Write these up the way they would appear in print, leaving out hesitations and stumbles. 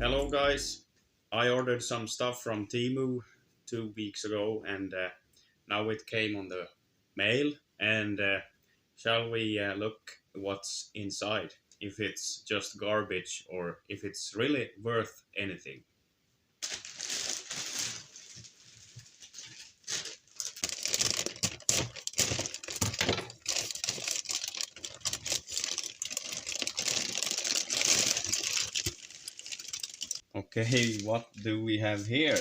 Hello guys, I ordered some stuff from Temu 2 weeks ago and now it came on the mail and shall we look what's inside, if it's just garbage or if it's really worth anything. Okay, what do we have here?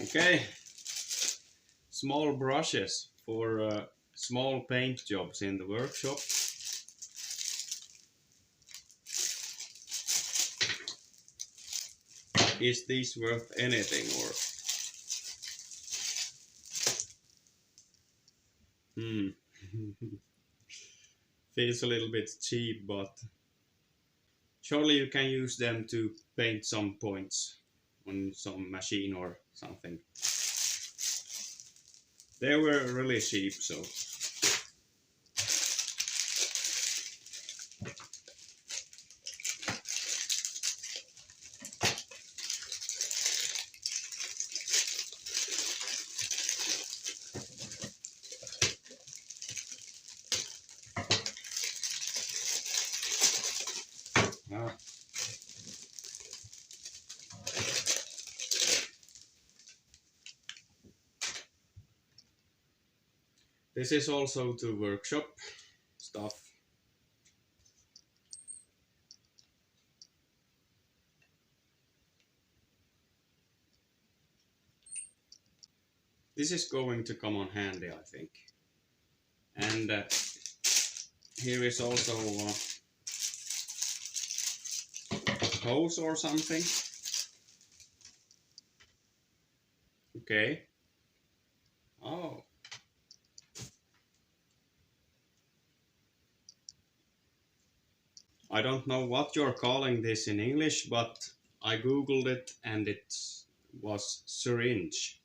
Okay, small brushes for small paint jobs in the workshop. Is this worth anything or? Feels a little bit cheap, but surely you can use them to paint some points on some machine or something. They were really cheap, so. Ah. This is also to workshop stuff. This is going to come on handy, I think. And here is also a hose or something. Okay. Oh. I don't know what you're calling this in English, but I googled it and it was syringe.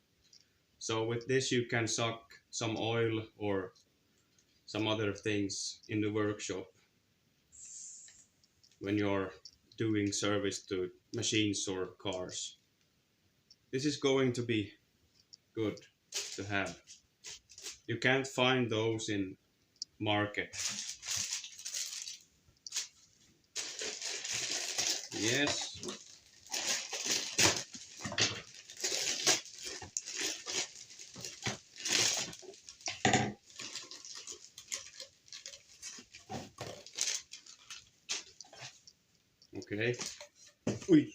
So with this you can suck some oil or some other things in the workshop when you're doing service to machines or cars. This is going to be good to have. You can't find those in market. Yes. Okay. Ui.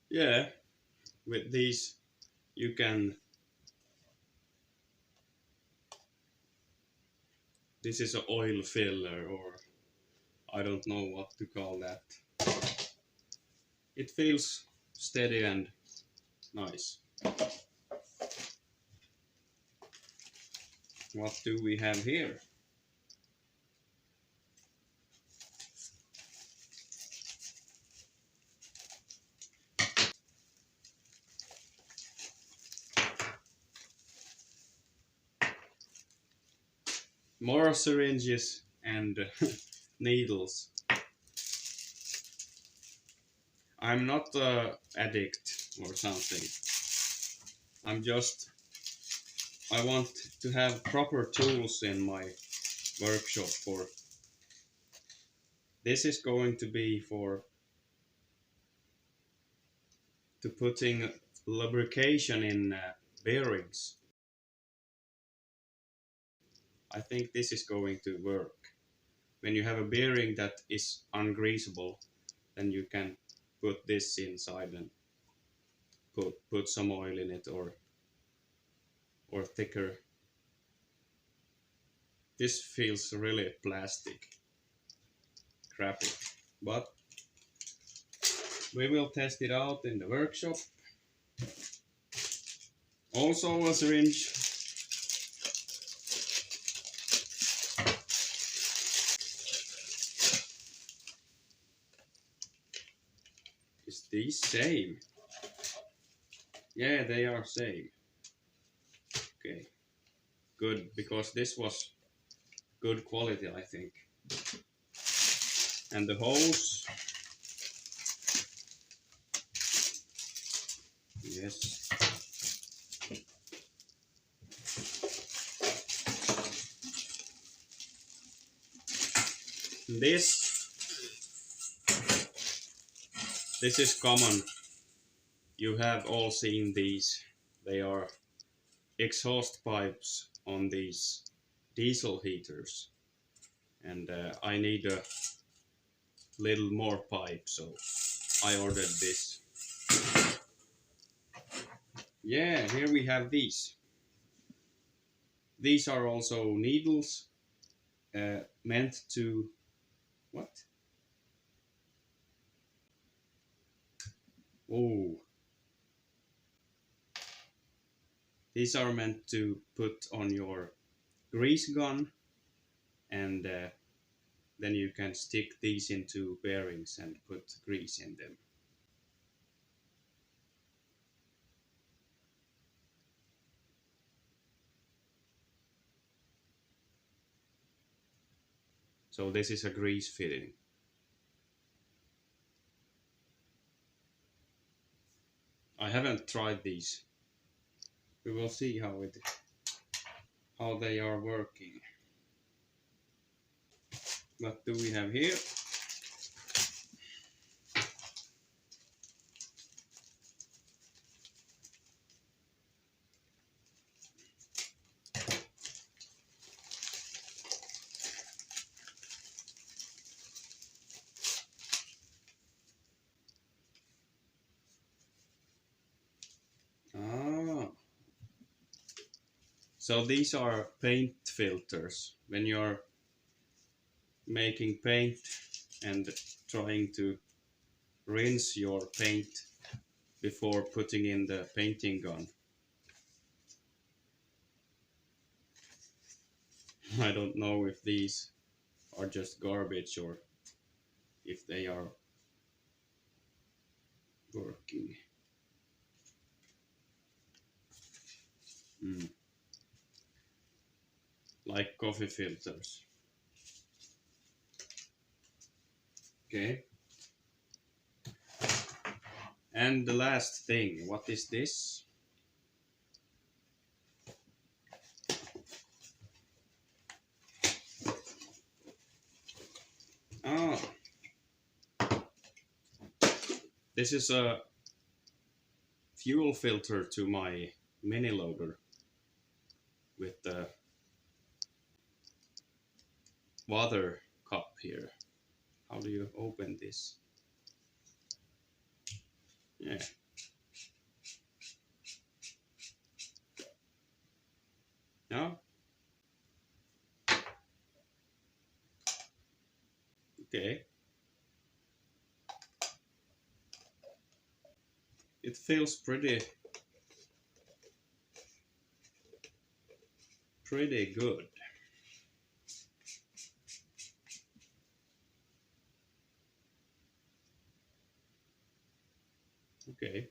Yeah, with these you can. This is an oil filler, or I don't know what to call that. It feels steady and nice. What do we have here? More syringes and needles. I'm not an addict or something. I want to have proper tools in my workshop for. This is going to be for to putting lubrication in bearings. I think this is going to work. When you have a bearing that is ungreasable, then you can put this inside and put some oil in it or thicker This feels really plastic, crappy, but we will test it out in the workshop. Also a syringe. Is these same? Yeah, they are same. Okay, good, because this was good quality, I think. And the hose. Yes. This is common. You have all seen these. They are exhaust pipes on these diesel heaters, and I need a little more pipe, so I ordered this. Yeah, here we have these. These are also needles meant to what? Oh, these are meant to put on your grease gun, and then you can stick these into bearings and put grease in them. So this is a grease fitting. I haven't tried these. We will see how they are working. What do we have here? Ah, so these are paint filters. When you're making paint and trying to rinse your paint before putting in the painting gun. I don't know if these are just garbage or if they are working. Like coffee filters. Okay. And the last thing, what is this? Ah, this is a fuel filter to my mini loader with the water cup here. How do you open this? Yeah. No? Okay. It feels pretty good. Okay.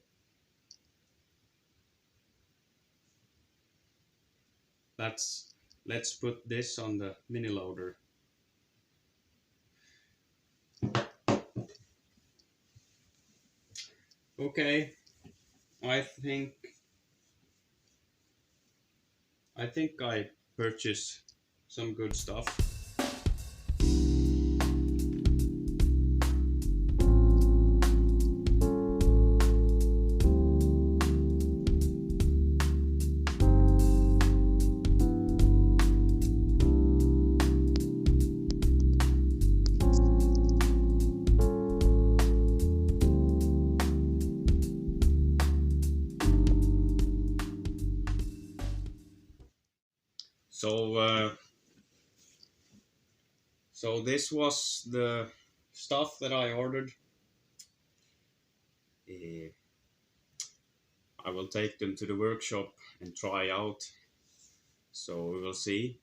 Let's put this on the mini loader. Okay. I think I purchased some good stuff. So So this was the stuff that I ordered. Uh, I will take them to the workshop and try out. So we will see.